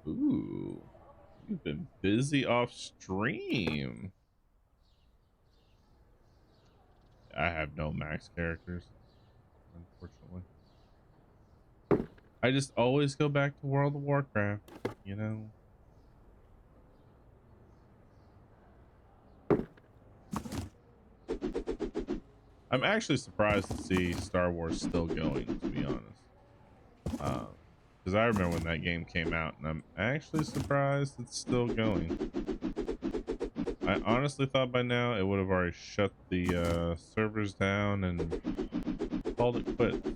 Ooh, you've been busy off stream. I have no max characters, unfortunately. I just always go back to World of Warcraft, you know. I'm actually surprised to see Star Wars still going, to be honest. Because I remember when that game came out, and I'm actually surprised it's still going. I honestly thought by now it would have already shut the servers down and called it quits.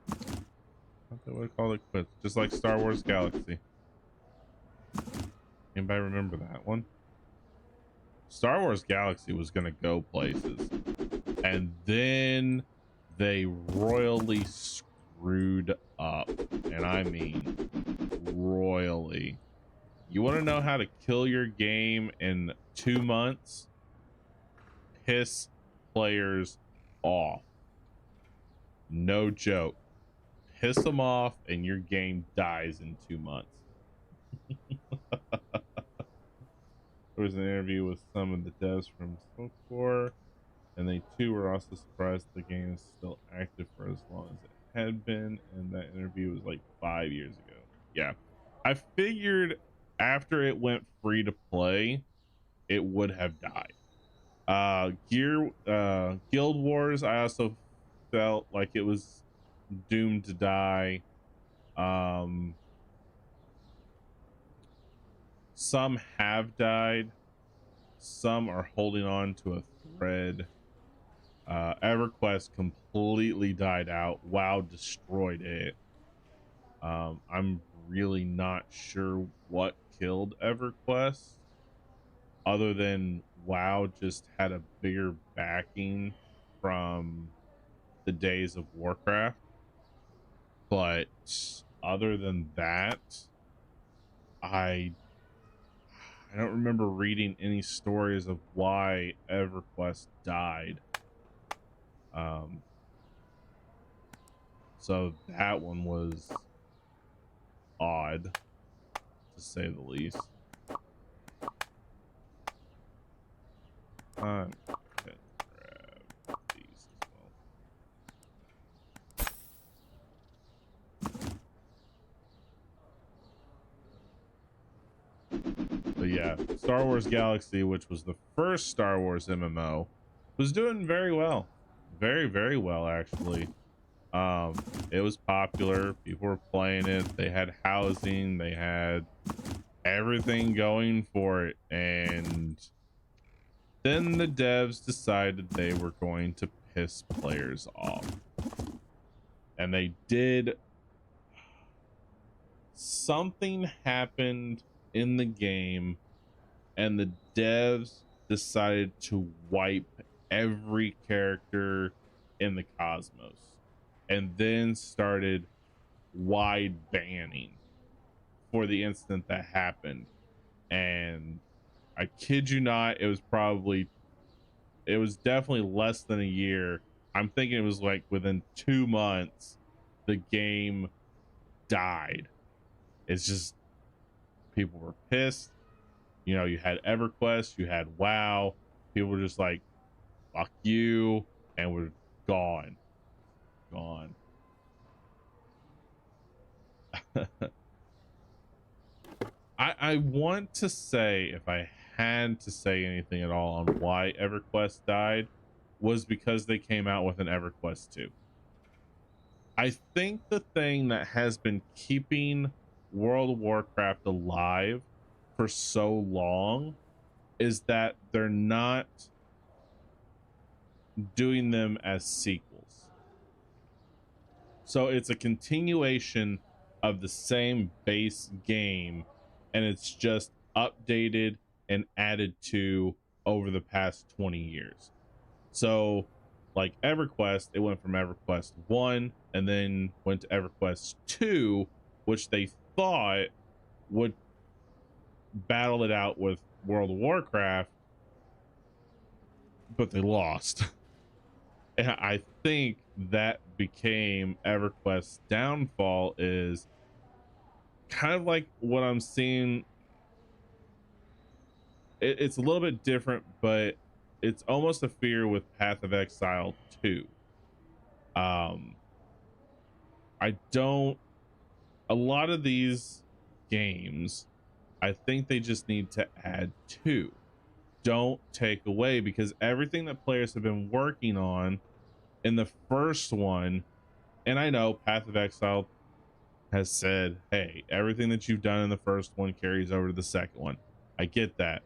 I thought they would have called it quits, just like Star Wars Galaxy. Anybody remember that one? Star Wars Galaxy was gonna go places, and then they royally screwed up, and I mean royally. You want to know how to kill your game in 2 months? Piss players off. No joke. Piss them off and your game dies in 2 months. There was an interview with some of the devs from Smokecore, and they too were also surprised the game is still active for as long as it had been, and that interview was like 5 years ago. Yeah, I figured after it went free to play it would have died. Guild Wars, I also felt like it was doomed to die. Some have died, some are holding on to a thread. EverQuest completely died out. WoW destroyed it. I'm really not sure what killed EverQuest, other than WoW just had a bigger backing from the days of Warcraft. But other than that, I I don't remember reading any stories of why EverQuest died. So that one was odd, to say the least. I'm gonna grab these as well. But yeah, Star Wars Galaxy, which was the first Star Wars MMO, was doing very well. Very, very well, actually. It was popular. People were playing it. They had housing. They had everything going for it. And then the devs decided they were going to piss players off. And they did. Something happened in the game, and the devs decided to wipe every character in the cosmos, and then started wide banning for the incident that happened. And I kid you not, it was definitely less than a year. I'm thinking it was like within 2 months the game died. It's just, people were pissed. You know, you had EverQuest, you had WoW. People were just like, fuck you, and we're gone. I want to say, if I had to say anything at all on why EverQuest died, was because they came out with an EverQuest 2. I think the thing that has been keeping World of Warcraft alive for so long is that they're not doing them as sequels. So it's a continuation of the same base game, and it's just updated and added to over the past 20 years. So like EverQuest, it went from EverQuest 1 and then went to EverQuest 2, which they thought would battle it out with World of Warcraft, but they lost. And I think that became EverQuest's downfall, is kind of like what I'm seeing. It's a little bit different, but it's almost a fear with Path of Exile 2. Um, I don't, a lot of these games, I think they just need to add to. Don't take away, because everything that players have been working on in the first one, and I know Path of Exile has said, hey, everything that you've done in the first one carries over to the second one. I get that,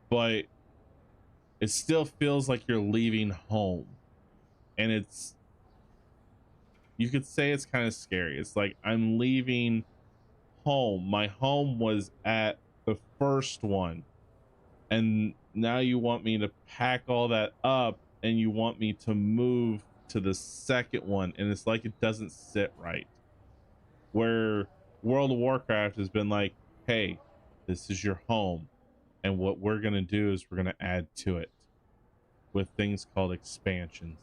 but it still feels like you're leaving home, and it's, you could say it's kind of scary. It's like, I'm leaving home. My home was at the first one, and now you want me to pack all that up and you want me to move to the second one, and it's like it doesn't sit right. Where World of Warcraft has been like, hey, this is your home, and what we're going to do is we're going to add to it with things called expansions.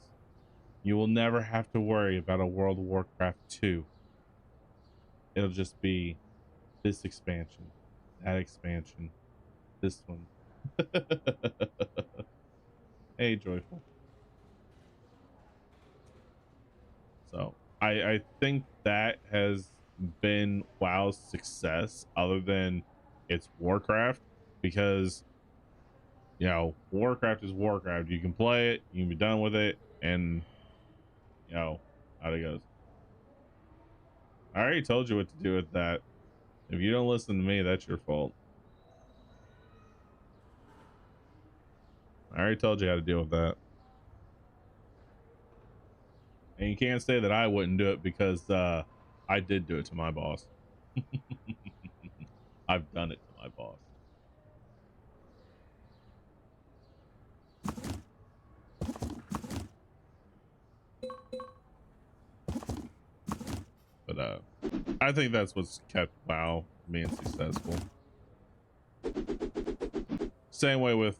You will never have to worry about a World of Warcraft 2. It'll just be this expansion, that expansion, this one. Hey, Joyful. So I think that has been WoW's success, other than it's Warcraft, because, you know, Warcraft is Warcraft. You can play it, you can be done with it, and you know how it goes. I already told you what to do with that. If you don't listen to me, that's your fault. I already told you how to deal with that. And you can't say that I wouldn't do it, because I did do it to my boss. I've done it to my boss. But I think that's what's kept WoW being successful. Same way with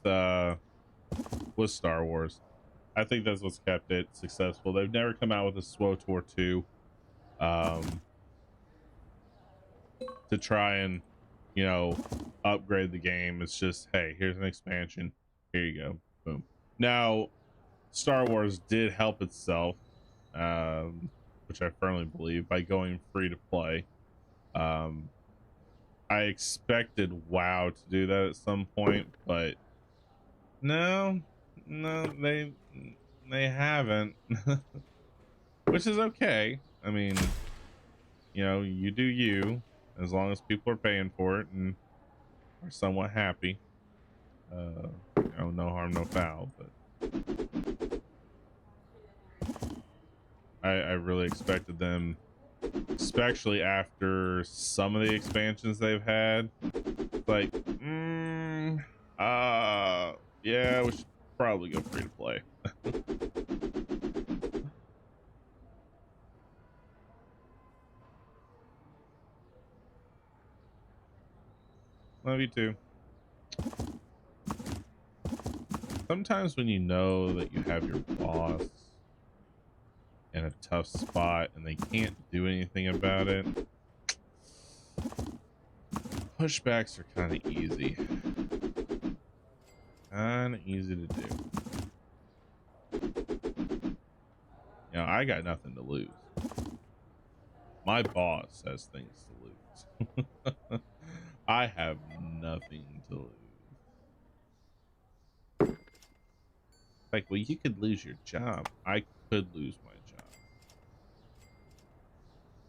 Star Wars. I think that's what's kept it successful. They've never come out with a SWTOR 2 to try and, you know, upgrade the game. It's just, hey, here's an expansion. Here you go. Boom. Now, Star Wars did help itself, which I firmly believe, by going free to play. I expected WoW to do that at some point, but no, they haven't, which is okay. I mean, you know, you do you, as long as people are paying for it and are somewhat happy. You know, no harm, no foul. But I really expected them, especially after some of the expansions they've had, like, yeah, we should probably go free to play. Love you too. Sometimes when you know that you have your boss in a tough spot and they can't do anything about it, pushbacks are kind of easy. Kind of easy to do. You know, I got nothing to lose. My boss has things to lose. I have nothing to lose. Like, well, you could lose your job. I could lose my job.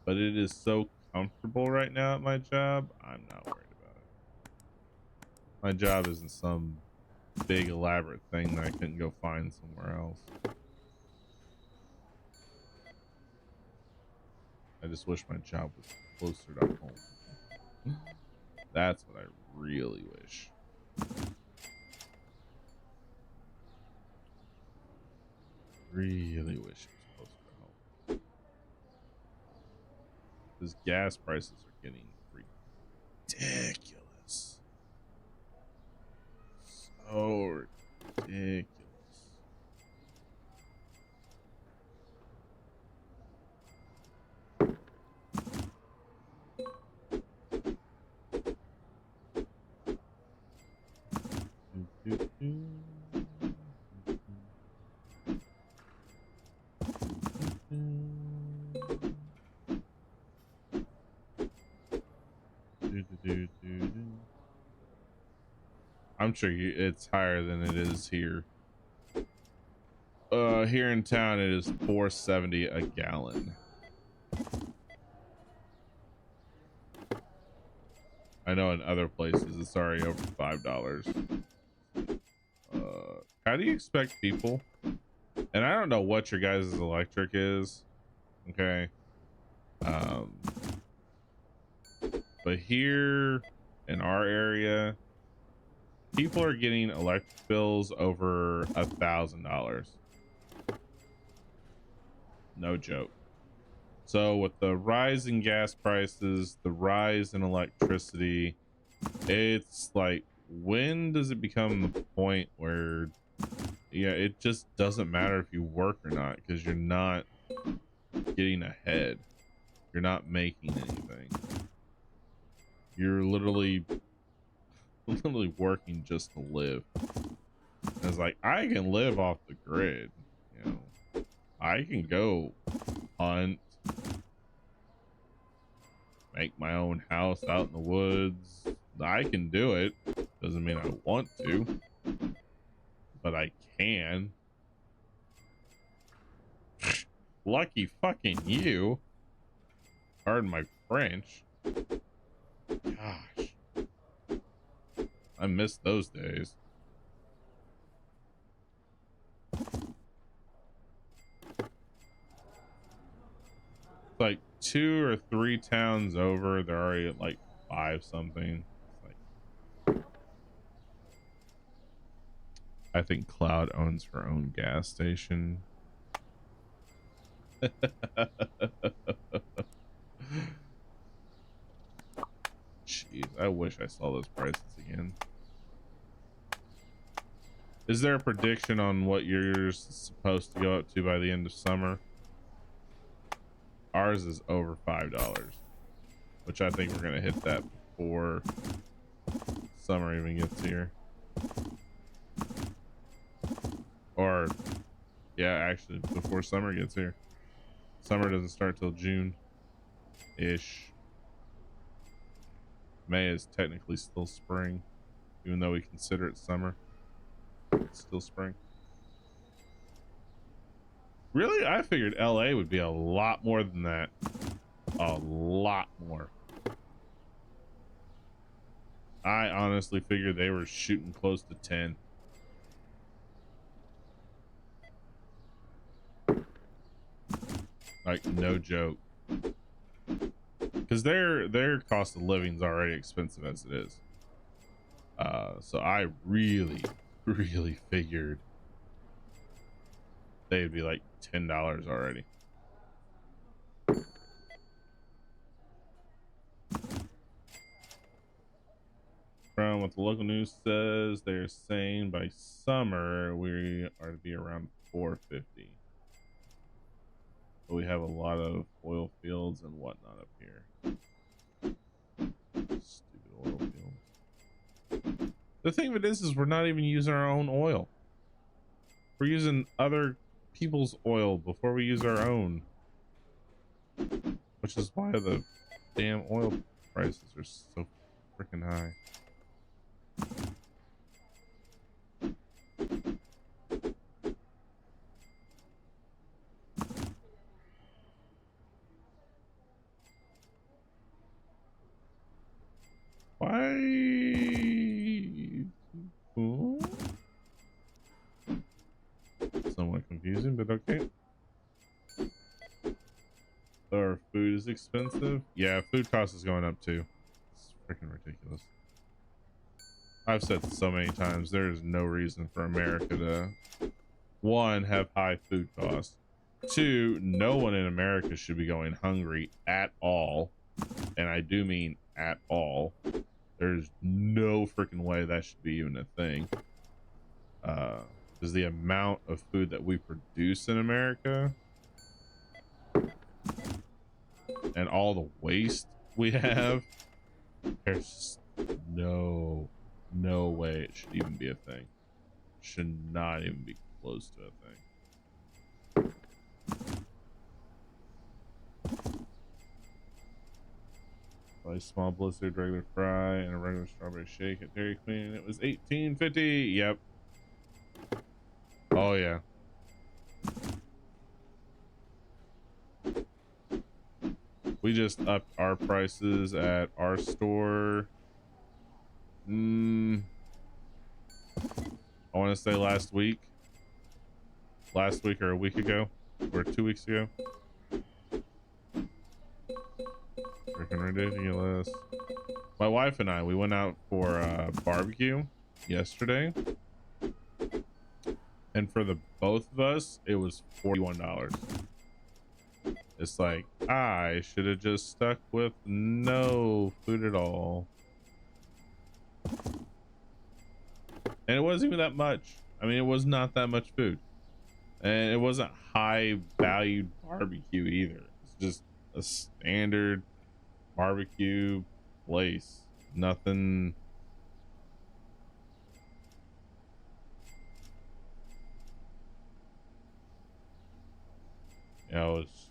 But it is so comfortable right now at my job, I'm not worried about it. My job isn't some big elaborate thing that I couldn't go find somewhere else. I just wish my job was closer to home. That's what I really wish. Really wish it was closer to home. Because gas prices are getting ridiculous. So ridiculous. I'm sure it's higher than it is here. Here in town it is $4.70 a gallon. I know in other places it's already over $5. How do you expect people? And I don't know what your guys' electric is. Okay. But here in our area, people are getting electric bills over $1,000. No joke. So with the rise in gas prices, the rise in electricity, it's like, when does it become the point where, yeah, it just doesn't matter if you work or not, because you're not getting ahead. You're not making anything. You're literally working just to live. And it's like, I can live off the grid, you know. I can go hunt, make my own house out in the woods. I can do it. Doesn't mean I want to, but I can. Lucky fucking you. Pardon my French. Gosh, I miss those days. It's like 2 or 3 towns over, they're already at like 5 something. It's like, I think Cloud owns her own gas station. Jeez, I wish I saw those prices again. Is there a prediction on what yours is supposed to go up to by the end of summer? Ours is over $5, which I think we're gonna hit that before summer even gets here. Or, yeah, actually, before summer gets here. Summer doesn't start till June-ish. May is technically still spring, even though we consider it summer. It's still spring. Really? I figured LA would be a lot more than that. A lot more. I honestly figured they were shooting close to 10. Like, no joke. Because their cost of living is already expensive as it is. So I really figured they'd be like $10 already. From what the local news says, they're saying by summer we are to be around 450. But we have a lot of oil fields and whatnot up here. Stupid oil fields. The thing of it is we're not even using our own oil. We're using other people's oil before we use our own, which is why the damn oil prices are so freaking high. Why? Ooh. Somewhat confusing, but okay. Our food is expensive. Yeah, food cost is going up too. It's freaking ridiculous. I've said so many times, there is no reason for America to, 1, have high food costs. 2, no one in America should be going hungry at all. And I do mean at all. There's no freaking way that should be even a thing. Because the amount of food that we produce in America and all the waste we have, there's just no way it should even be a thing. Should not even be close to a thing. a small blizzard regular fry and a regular strawberry shake at Dairy Queen. It was $18.50. Yep. Oh yeah. We just upped our prices at our store. I want to say last week or a week ago or 2 weeks ago. Freaking ridiculous. My wife and I, we went out for barbecue yesterday, and for the both of us it was $41. It's like, I should have just stuck with no food at all. And it wasn't even that much. I mean, it was not that much food, and it wasn't high valued barbecue either. It's just a standard barbecue place. Nothing. You know, it's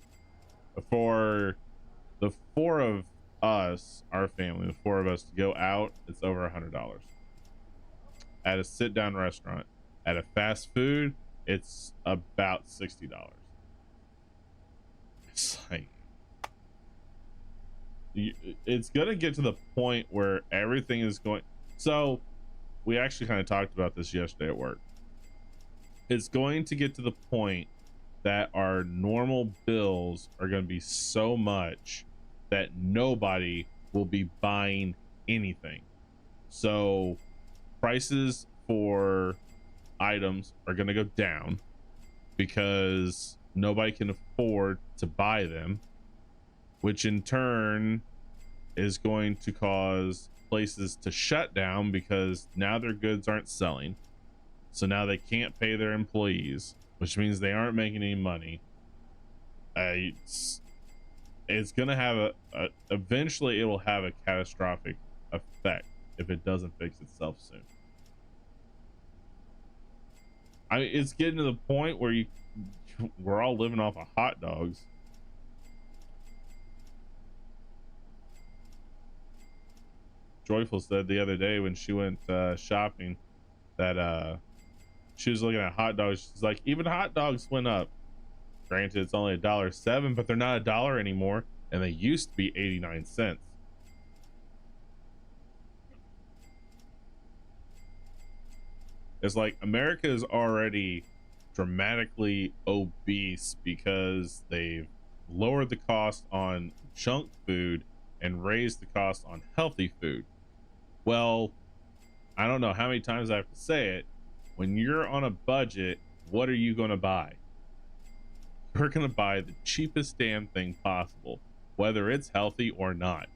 for the four of us, our family, the four of us to go out, it's over $100. At a sit down restaurant, at a fast food, it's about $60. It's like, it's gonna get to the point where everything is going. So we actually kind of talked about this yesterday at work. It's going to get to the point that our normal bills are going to be so much that nobody will be buying anything. So prices for items are going to go down because nobody can afford to buy them, which in turn is going to cause places to shut down because now their goods aren't selling. So now they can't pay their employees, which means they aren't making any money. It's gonna have eventually it will have a catastrophic effect if it doesn't fix itself soon. I mean, it's getting to the point where we're all living off of hot dogs. Joyful said the other day when she went shopping that she was looking at hot dogs. She's like, even hot dogs went up. Granted, it's only $1.07, but they're not $1 anymore, and they used to be 89 cents. It's like America is already dramatically obese because they've lowered the cost on junk food and raised the cost on healthy food. Well, I don't know how many times I have to say it. When you're on a budget, what are you going to buy? You're going to buy the cheapest damn thing possible, whether it's healthy or not.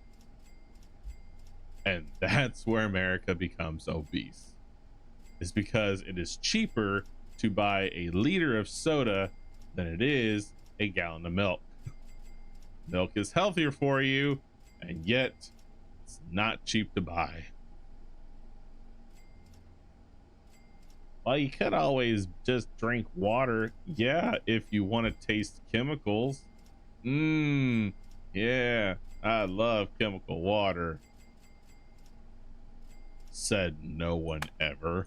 And that's where America becomes obese. Is because it is cheaper to buy a liter of soda than it is a gallon of milk. Milk is healthier for you, and yet it's not cheap to buy. Well, you could always just drink water. Yeah, if you want to taste chemicals. Yeah, I love chemical water. Said no one ever.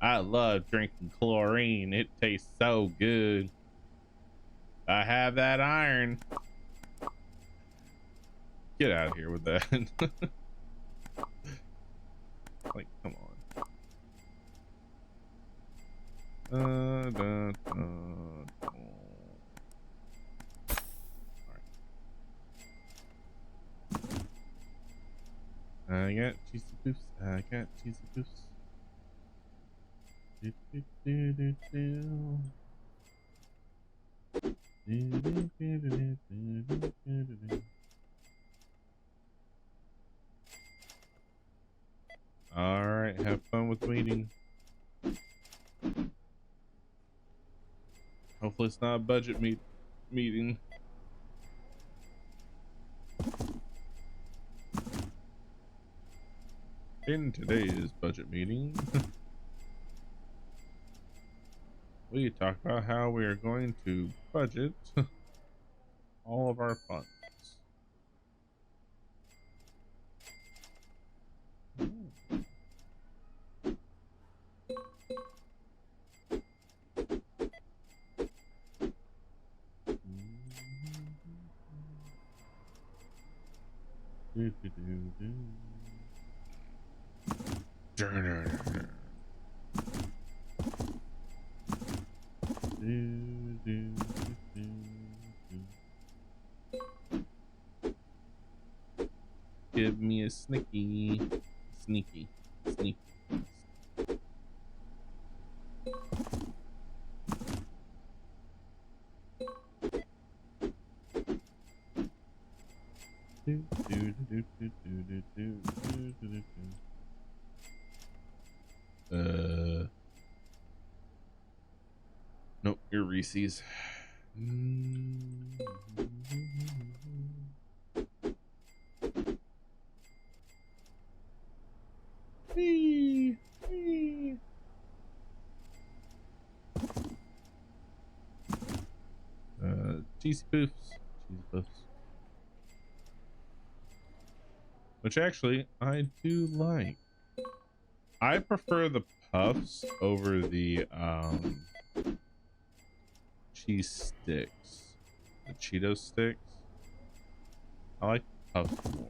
I love drinking chlorine. It tastes so good. I have that iron. Get out of here with that. Like, come on. Alright. I got cheesy poofs. I got cheesy poofs. Do, do, do, do, do. Do, do, do, do, do, do, do, do. All right, have fun with meeting. Hopefully it's not a budget meeting. In today's budget meeting, we talk about how we are going to budget all of our funds. Give me a sneaky. Nope, you're Reese's. Cheesy poofs. Cheesy puffs. Which actually I do like. I prefer the puffs over the cheese sticks. The Cheeto sticks. I like puffs more.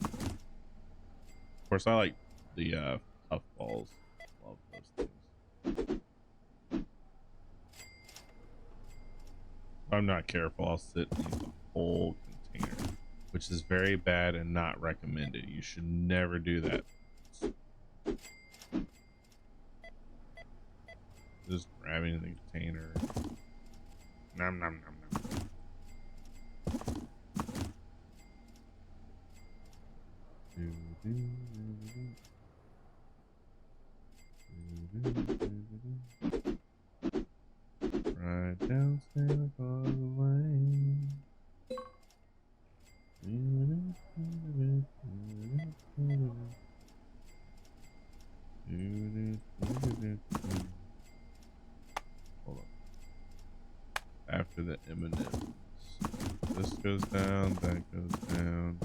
Of course, I like the puff balls. Love those things. If I'm not careful, I'll sit and eat the whole container, which is very bad and not recommended. You should never do that. Just grabbing the container. Nom nom nom nom. Right down Santa Claus Lane. Hold on. After the M&Ms, this goes down, that goes down.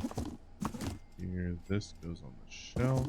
Here, this goes on the shelf.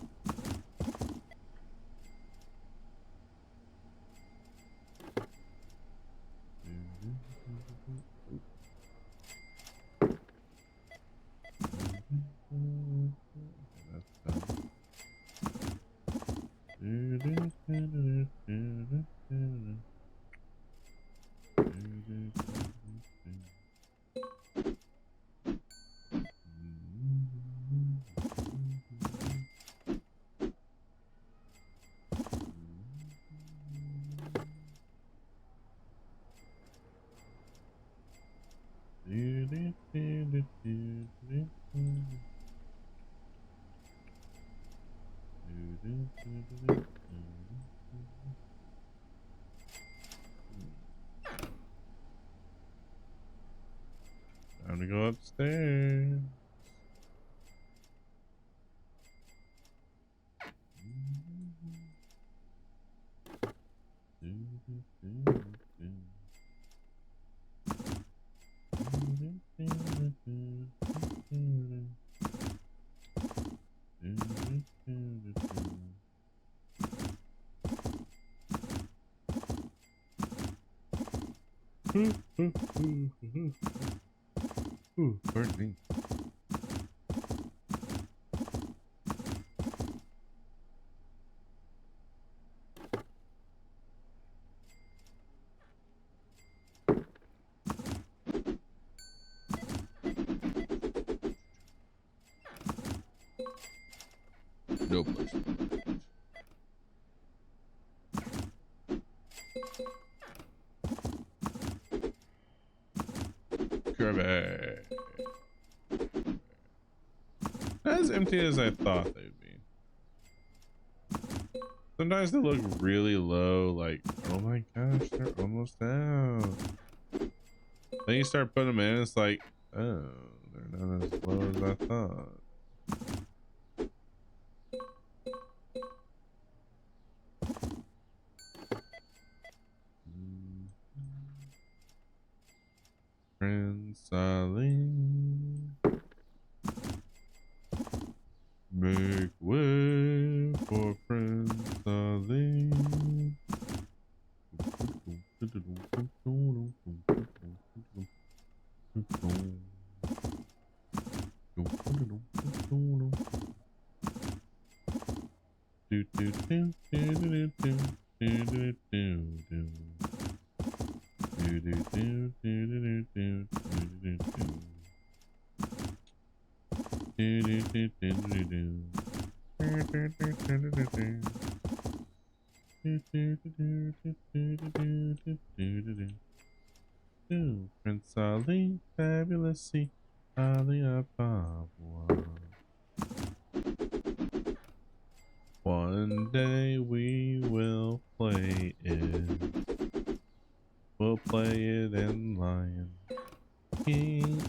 Time to go upstairs. Ooh, pardon me. No place. Garbage. Not as empty as I thought they'd be. Sometimes they look really low, like, oh my gosh, they're almost out. Then you start putting them in, it's like, oh, they're not as low as I thought. Prince Ali. Make way for Prince Ali. Prince Ali, fabulously, Ali Ababa. One day we will play it. We'll play it in Lion King.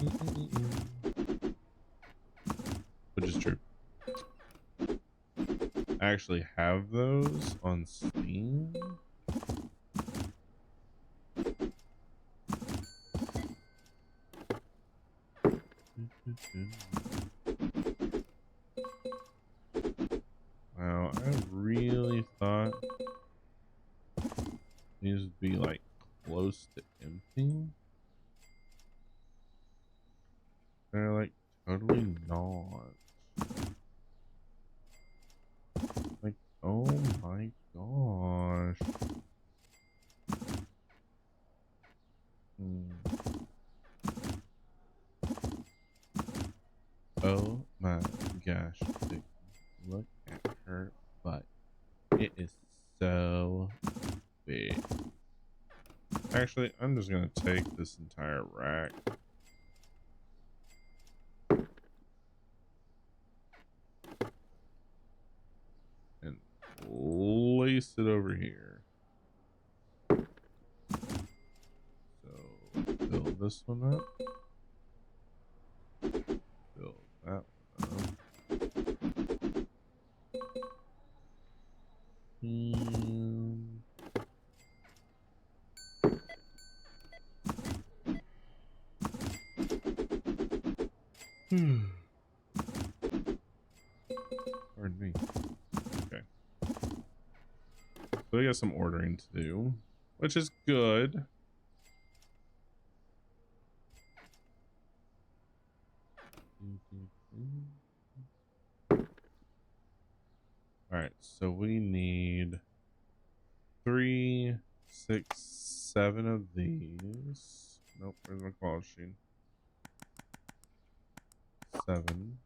Which is true. I actually have those on Steam. Wow, I really thought these would be like close to empty. They're like totally not. Like, oh my gosh. Oh my gosh. Look at her butt. It is so big. Actually, I'm just gonna take this entire rack. And place it over here. So fill this one up. Fill that one up. Pardon me. Okay. So we got some ordering to do, which is good. All right, so we need 3, 6, 7 of these. Nope, where's my quality sheet? 7.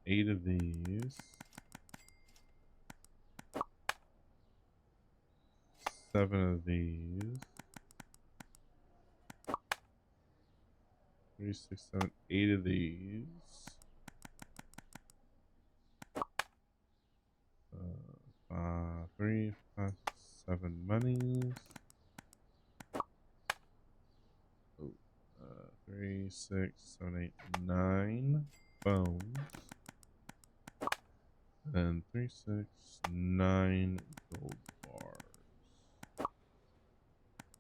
8 of these. 7 of these. 3, 6, 7, 8 of these. 3, 5, 7 monies. 3, 6, 7, 8, 9 phones. And 3, 6, 9 gold bars.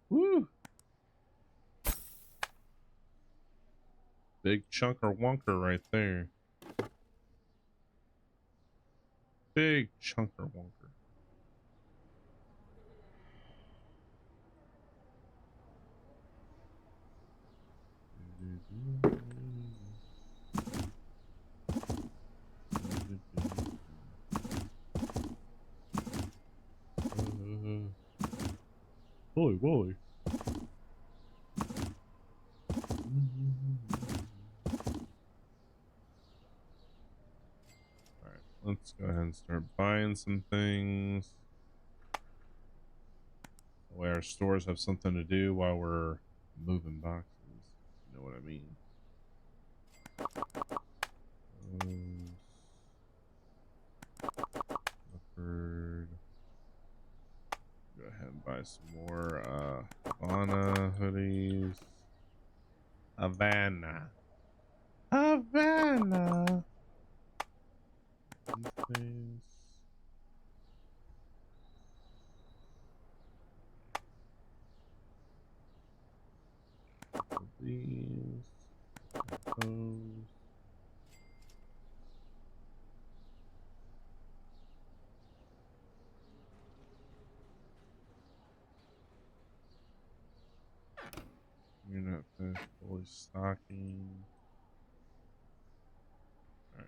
Woo! Big chunker wonker right there. Big chunker wonker. Holy moly. Alright, let's go ahead and start buying some things. That way our stores have something to do while we're moving boxes. You know what I mean? Leopard. Go ahead and buy some more Havana hoodies. Havana. Havana. These. Those. You're not finished fully stocking. All right.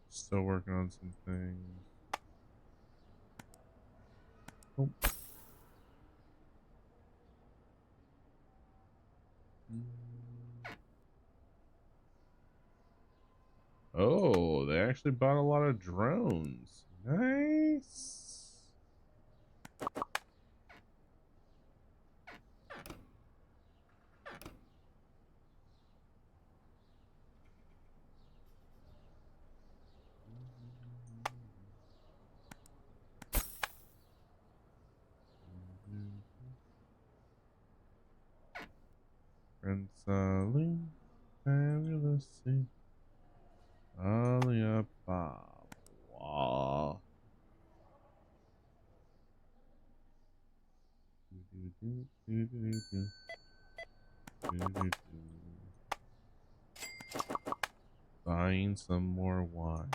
Still working on some things. Oh. Oh, they actually bought a lot of drones. Nice. Prince Ali, fabulous. Alibaba. Buying some more wine.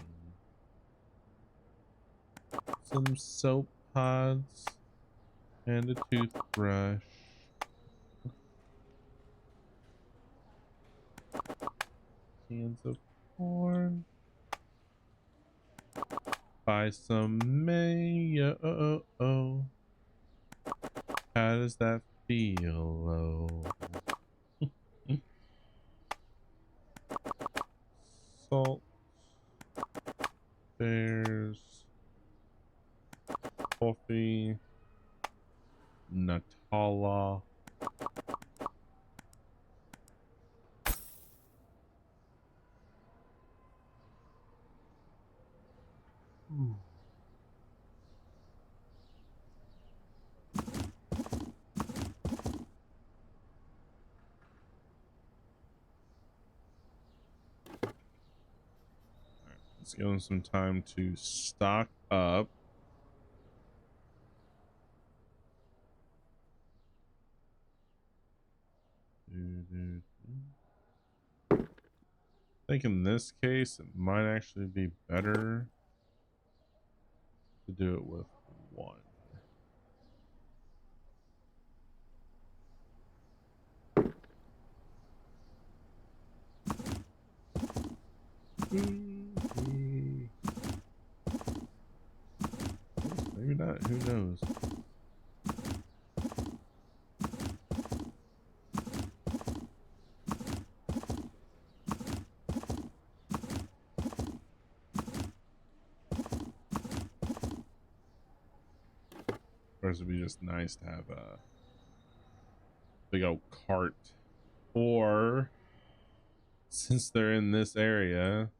Some soap pods and a toothbrush. Cans of corn. Buy some mayo. How does that feel? Salt. There's coffee. Nutella. Let's give them some time to stock up. I think in this case, it might actually be better to do it with one. Maybe not, who knows? Of course, it'd be just nice to have a big old cart. Or, since they're in this area,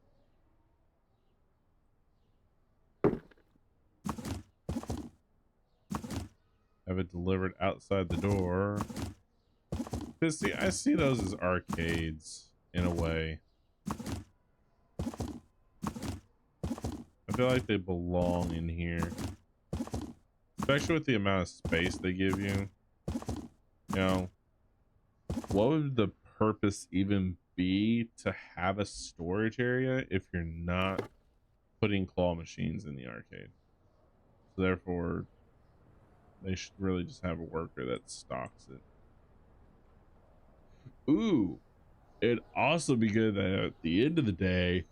have it delivered outside the door. Because see, I see those as arcades in a way. I feel like they belong in here. Especially with the amount of space they give you. You know, what would the purpose even be to have a storage area if you're not putting claw machines in the arcade? So therefore, they should really just have a worker that stocks it. Ooh, it'd also be good that at the end of the day,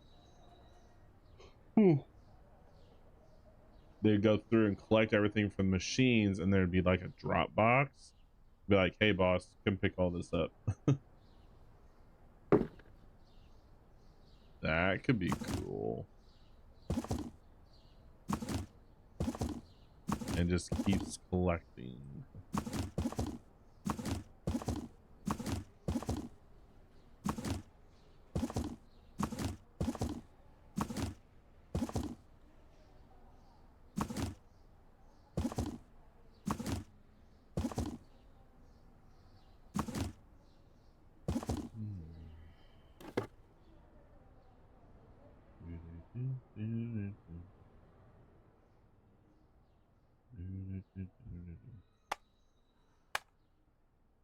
they'd go through and collect everything from machines, and there'd be like a drop box. Be like, hey boss, come pick all this up. That could be cool. And just keeps collecting.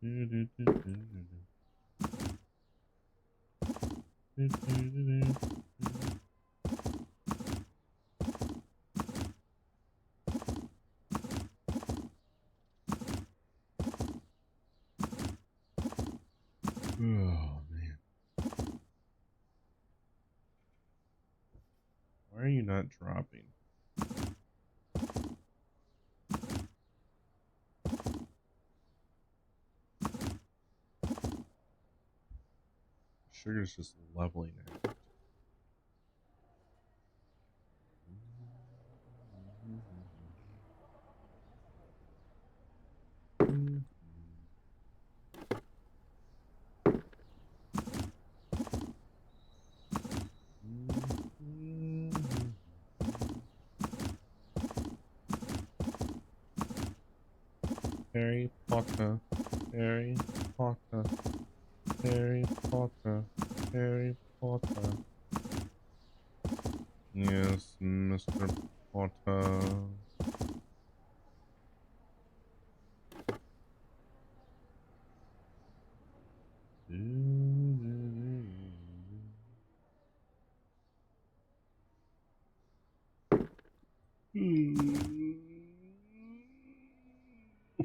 Oh man. Why are you not dropping? Sugar's just leveling out. Harry Potter, Harry Potter, Harry Potter, Harry Potter. Yes, Mr. Potter.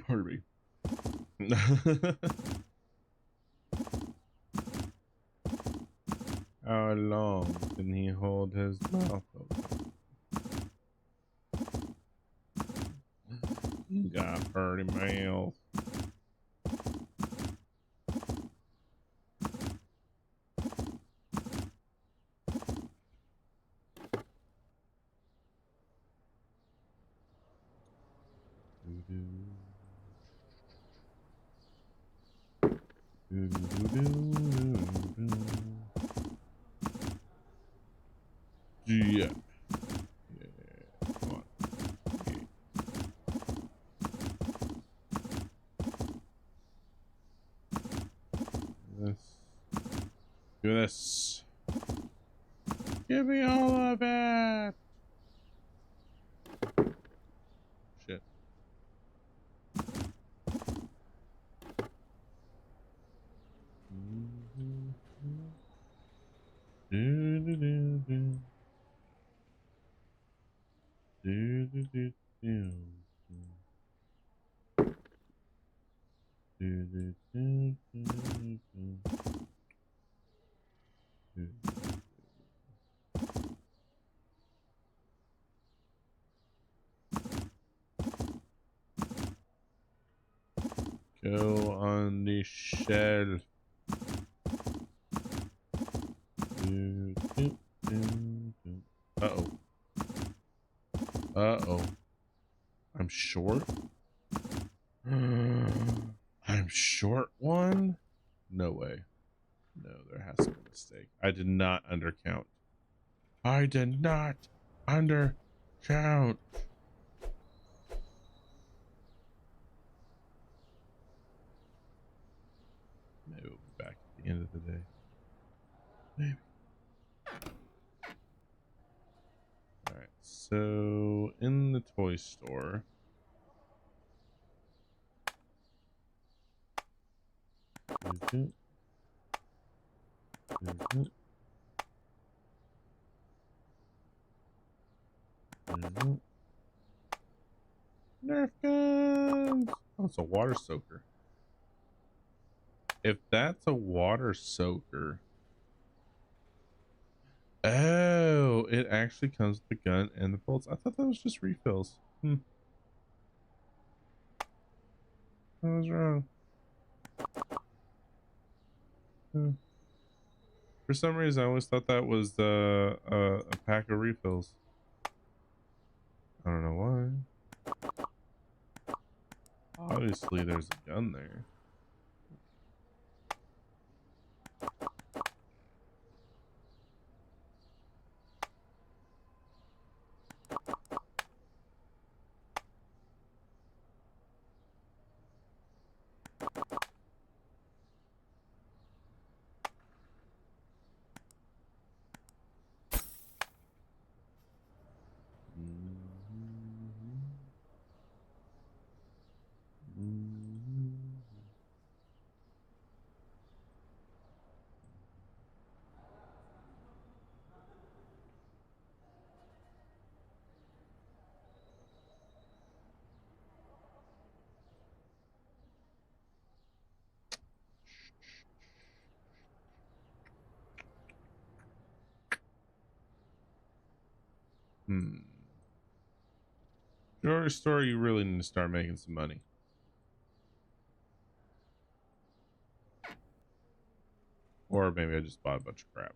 Pardon me. How long can he hold his mouth open? You got a pretty mouth. Yeah. Come on. This. Do this. Give me all of it. Shit. Go on the shelf. Uh-oh. Uh-oh. I'm short? I'm short one? No way. No, there has to be a mistake. I did not undercount. I did not undercount. Maybe we'll be back at the end of the day. Maybe. Alright, so in the toy store. Nerf guns! Oh, it's a water soaker. If that's a water soaker. Oh, it actually comes with the gun and the bullets. I thought that was just refills. I was wrong. For some reason, I always thought that was a pack of refills. I don't know why. Obviously, there's a gun there. Hmm. Jewelry store, you really need to start making some money. Or maybe I just bought a bunch of crap.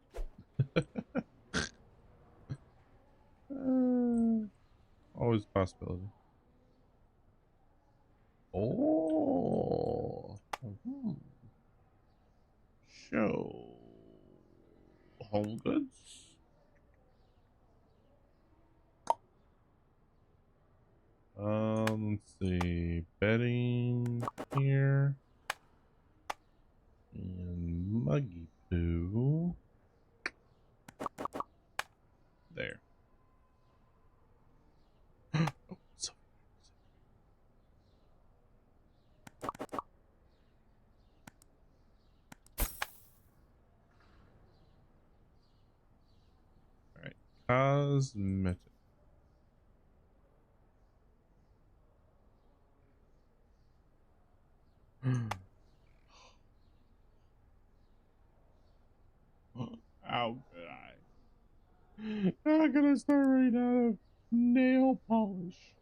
Always a possibility. Oh. Show. Home goods. Let's see. Bedding here. And Muggy Poo. There. Oh, so all right. Cosmetic. How could I? How can I start right out of nail polish?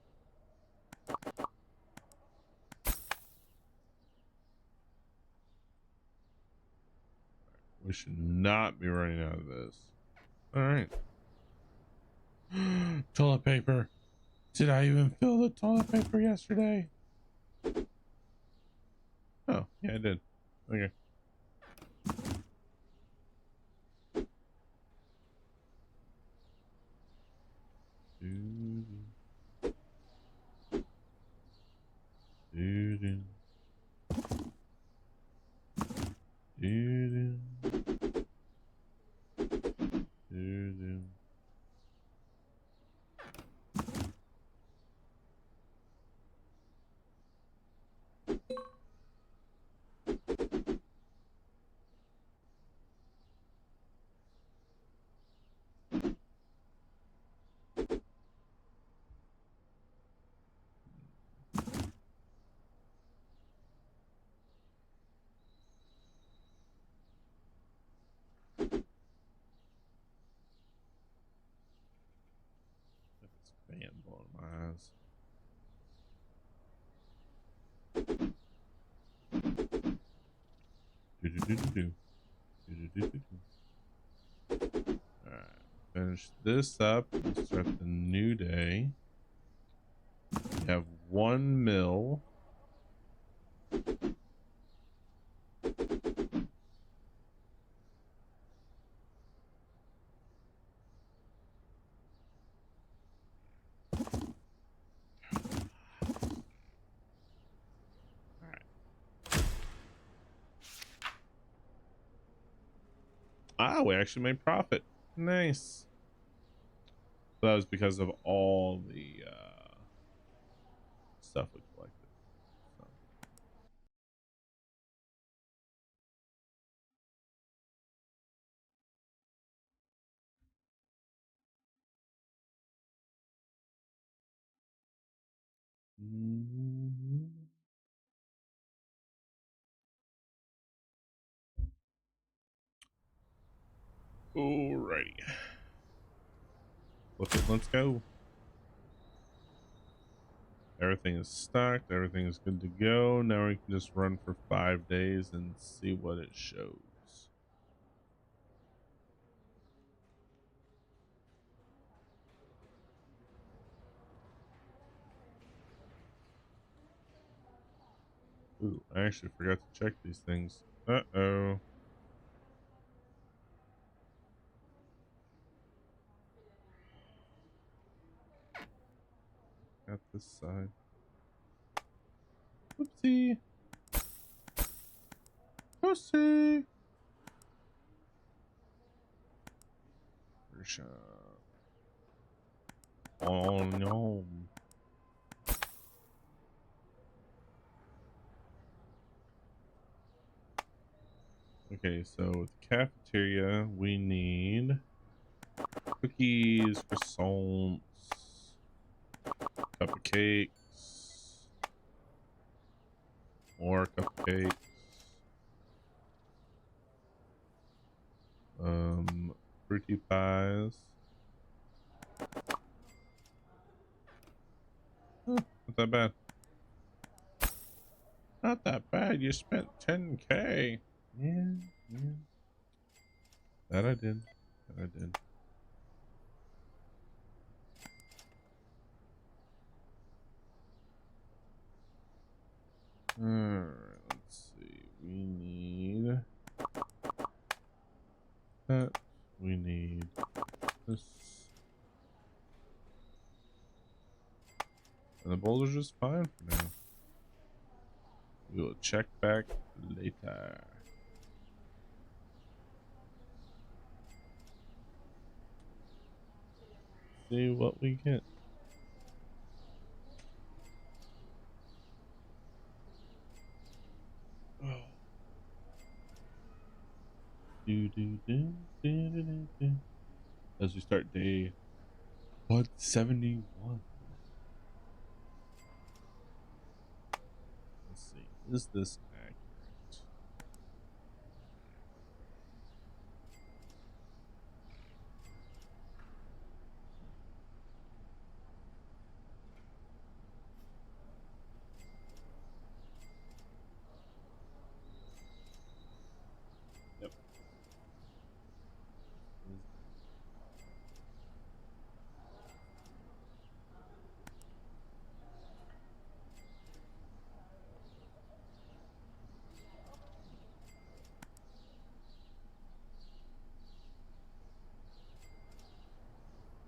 We should not be running out of this. All right. Toilet paper. Did I even fill the toilet paper yesterday? Oh, yeah, I did. Okay. Fan blowing my eyes. Alright, finish this up and start the new day. We have 1 mil. Ah, we actually made profit. Nice. That was because of all the stuff we collected. So. Alrighty. Let's go. Everything is stocked. Everything is good to go. Now we can just run for 5 days and see what it shows. Ooh, I actually forgot to check these things. Uh-oh. Got this side. Whoopsie. Whoopsie. Shop. Oh no. Okay, so with cafeteria, we need cookies, croissants, cupcakes, more cupcakes, fruity pies, Not that bad. Not that bad. You spent 10K. Yeah, yeah. That I did. That I did. Alright, let's see. We need that. We need this. And the boulder's just fine for now. We will check back later. See what we get. Oh. As we start day 171. Let's see. Is this accurate? Yep.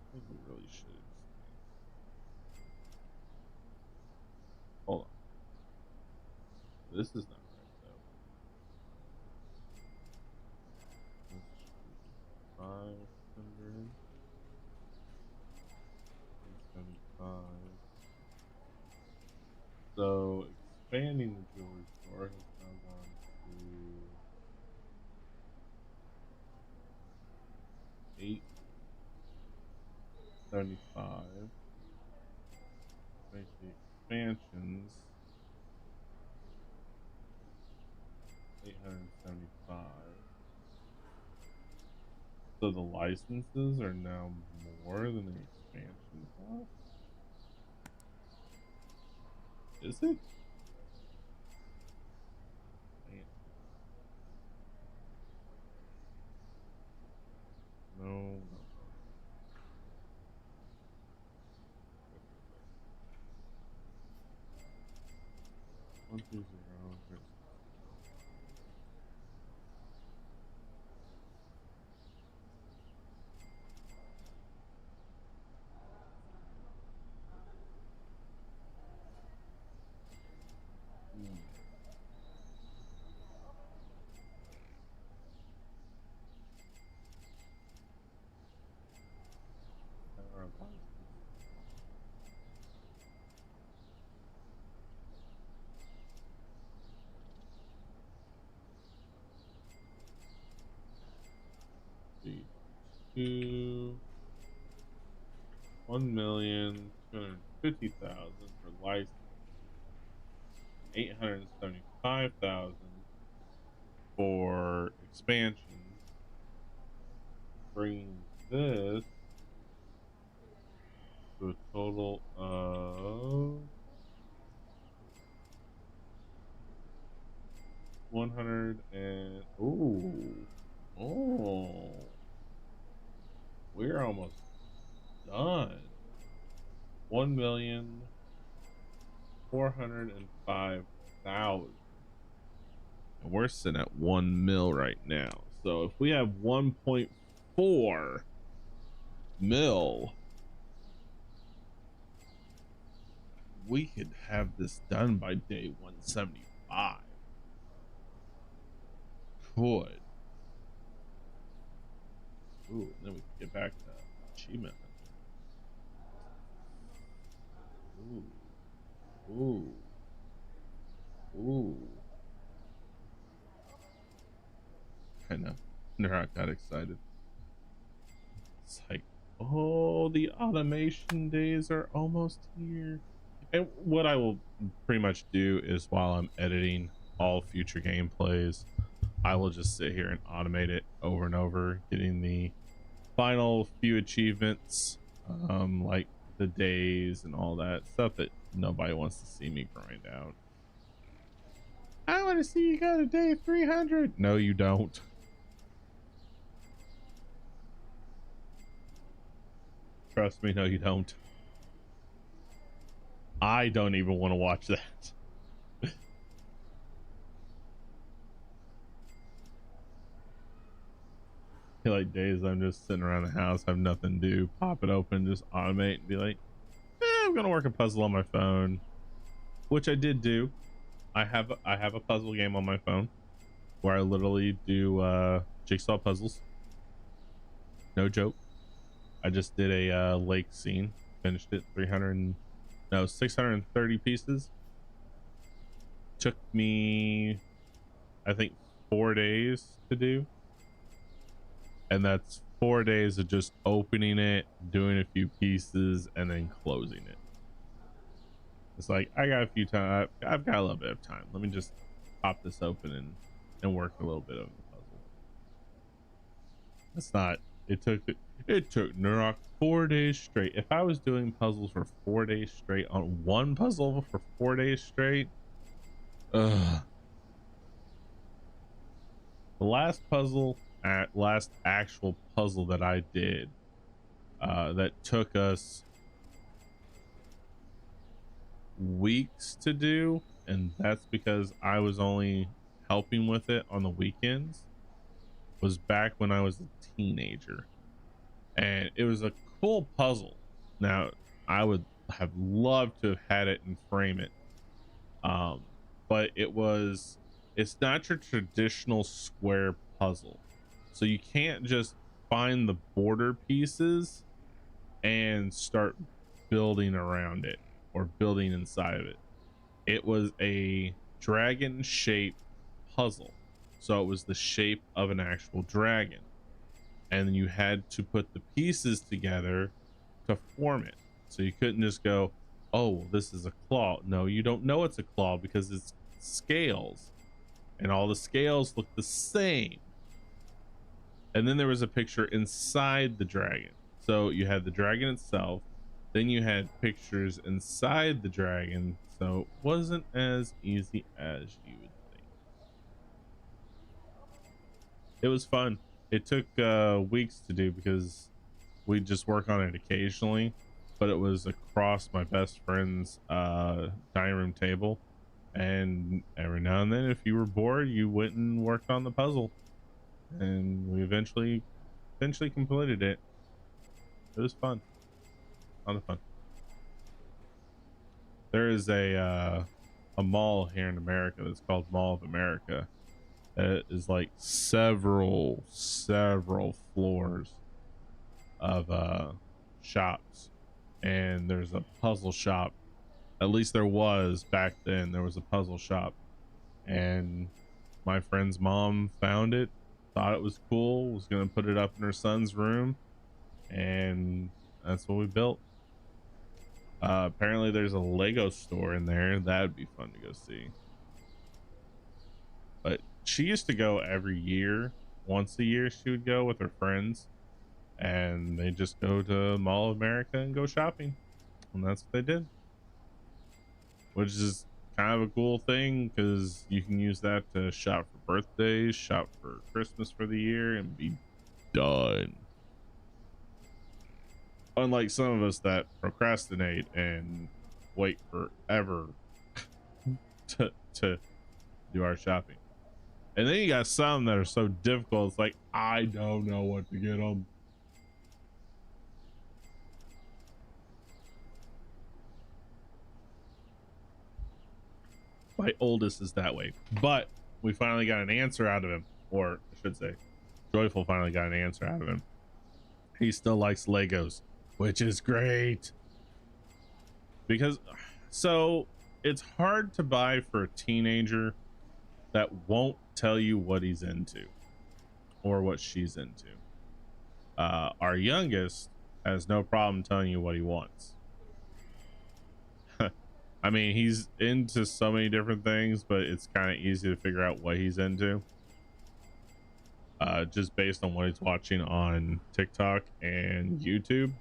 I think we really should. Hold on. This is not right though. 500. 75. So expanding the jewelry store has now gone to 875. Make the expansions 875. So the licenses are now more than the expansion cost? Is it? Man. No. 120. To 1,250,000 for license, 875,000 for expansion, bringing this to a total of 100 and we're almost done. 1,405,000, and we're sitting at 1 mil right now. So if we have 1.4 mil, we could have this done by day 175. Could. Ooh, then we can get back to achievement. Ooh. I know. Nerok got excited. It's like, oh, the automation days are almost here. And what I will pretty much do is, while I'm editing all future gameplays, I will just sit here and automate it over and over, getting the final few achievements, like the days and all that stuff that Nobody wants to see me grind out. I want to see you go to day 300. No, you don't. Trust me, no, you don't. I don't even want to watch that. Like days I'm just sitting around the house, have nothing to do, pop it open, just automate and be like, I'm gonna work a puzzle on my phone, which I did do. I have a puzzle game on my phone where I literally do jigsaw puzzles. No joke. I just did a lake scene, finished it 630 pieces. Took me, I think, 4 days to do. And that's 4 days of just opening it, doing a few pieces, and then closing it. It's like, I got a few time. I've got a little bit of time. Let me just pop this open and work a little bit of the puzzle. That's not. It took Nerok 4 days straight. If I was doing puzzles for 4 days straight on one puzzle for 4 days straight, ugh. The last actual puzzle that I did that took us weeks to do, and that's because I was only helping with it on the weekends, was back when I was a teenager, and it was a cool puzzle. Now I would have loved to have had it and frame it, but it's not your traditional square puzzle, so you can't just find the border pieces and start building around it or building inside of it. It was a dragon shaped puzzle, so it was the shape of an actual dragon, and you had to put the pieces together to form it. So you couldn't just go, oh well, this is a claw. No, you don't know it's a claw because it's scales and all the scales look the same. And then there was a picture inside the dragon, so you had the dragon itself, then you had pictures inside the dragon, so it wasn't as easy as you would think. It was fun. It took weeks to do because we just work on it occasionally, but it was across my best friend's dining room table, and every now and then if you were bored you went and worked on the puzzle, and we eventually completed it. It was fun. A lot of fun. There is a mall here in America that's called Mall of America. It is like several floors of shops, and there's a puzzle shop. At least there was back then. There was a puzzle shop, and my friend's mom found it, thought it was cool, was gonna put it up in her son's room, and that's what we built. Apparently there's a Lego store in there. That'd be fun to go see. But she used to go every year. Once a year she would go with her friends, and they just go to Mall of America and go shopping, and that's what they did, which is kind of a cool thing because you can use that to shop for birthdays, shop for Christmas for the year, and be done. Unlike some of us that procrastinate and wait forever to do our shopping. And then you got some that are so difficult, it's like, I don't know what to get them. My oldest is that way, but we finally got an answer out of him, or I should say Joyful finally got an answer out of him. He still likes Legos, which is great, because so it's hard to buy for a teenager that won't tell you what he's into or what she's into. Our youngest has no problem telling you what he wants. I mean, he's into so many different things, but it's kind of easy to figure out what he's into just based on what he's watching on TikTok and YouTube.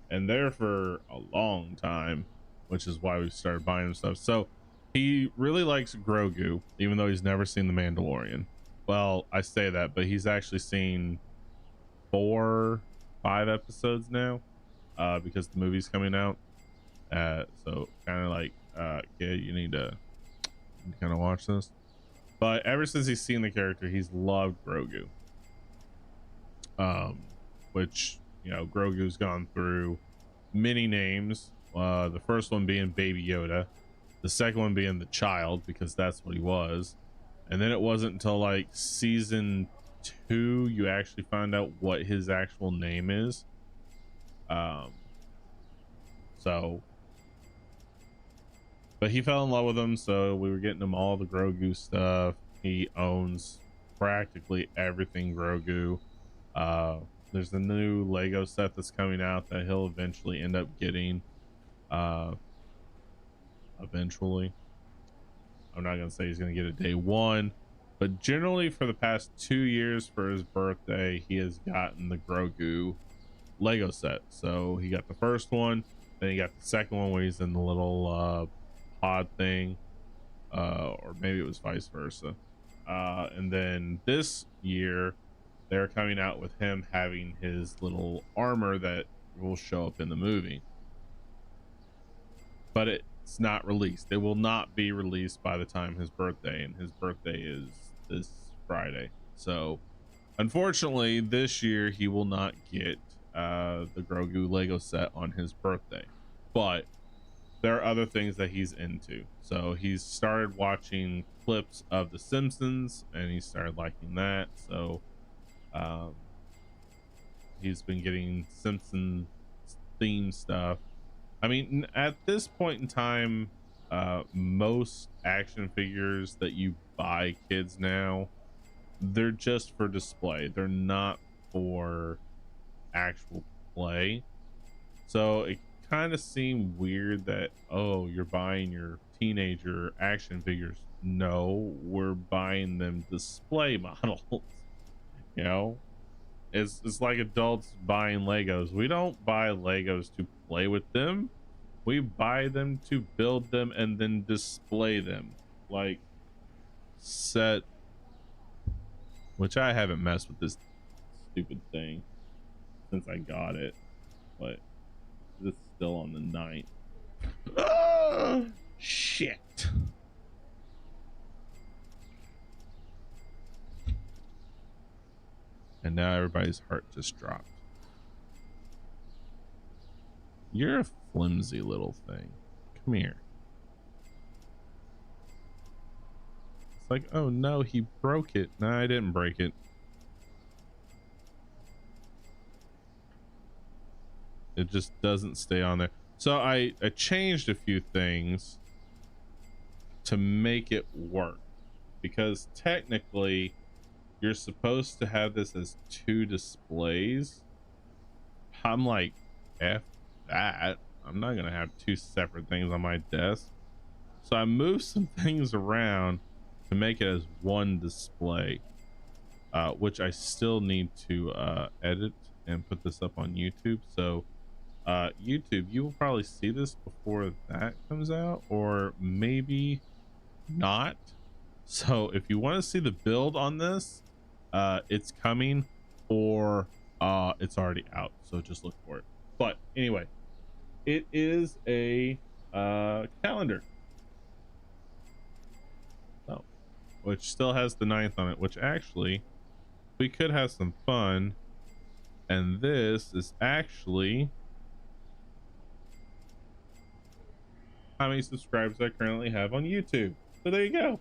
And there for a long time, which is why we started buying him stuff. So he really likes Grogu, even though he's never seen The Mandalorian. Well, I say that, but he's actually seen 4, 5 episodes now, because the movie's coming out. So kind of like, kid, you need to kind of watch this. But ever since he's seen the character, he's loved Grogu. Which, you know, Grogu's gone through many names. The first one being Baby Yoda, the second one being the child, because that's what he was. And then it wasn't until like season 2 you actually find out what his actual name is. So, but he fell in love with him, so we were getting him all the Grogu stuff. He owns practically everything Grogu. There's a new Lego set that's coming out that he'll eventually end up getting. Eventually, I'm not gonna say he's gonna get it day one, but generally for the past 2 years for his birthday, he has gotten the Grogu Lego set. So he got the first one, then he got the second one where he's in the little pod thing, or maybe it was vice versa. And then this year they're coming out with him having his little armor that will show up in the movie, but it's not released. It will not be released by the time his birthday, and his birthday is this Friday. So unfortunately this year he will not get the Grogu Lego set on his birthday, but there are other things that he's into. So he's started watching clips of The Simpsons and he started liking that. So he's been getting Simpson theme stuff. I mean, at this point in time, most action figures that you buy kids now, they're just for display. They're not for actual play. So it kind of seemed weird that, oh, you're buying your teenager action figures. No, we're buying them display models. You know, it's like adults buying Legos. We don't buy Legos to play with them. We buy them to build them and then display them. Like set, which I haven't messed with this stupid thing since I got it, but this is still on the 9th. Shit. And now everybody's heart just dropped. You're a flimsy little thing. Come here. It's like, oh no, he broke it. No, I didn't break it. It just doesn't stay on there. So I changed a few things to make it work, because technically you're supposed to have this as 2 displays. I'm like, F that. I'm not gonna have 2 separate things on my desk. So I moved some things around to make it as 1 display, which I still need to edit and put this up on YouTube. So YouTube, you will probably see this before that comes out, or maybe not. So if you want to see the build on this, it's coming, or it's already out, so just look for it. But anyway, it is a calendar, oh, which still has the 9th on it, which actually we could have some fun. And this is actually how many subscribers I currently have on YouTube. So there you go,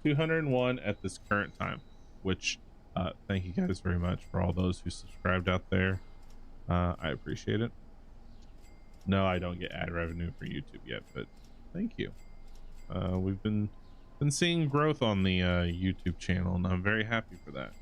201 at this current time, which thank you guys very much for all those who subscribed out there. I appreciate it. No, I don't get ad revenue for YouTube yet, but thank you. We've been seeing growth on the YouTube channel, and I'm very happy for that.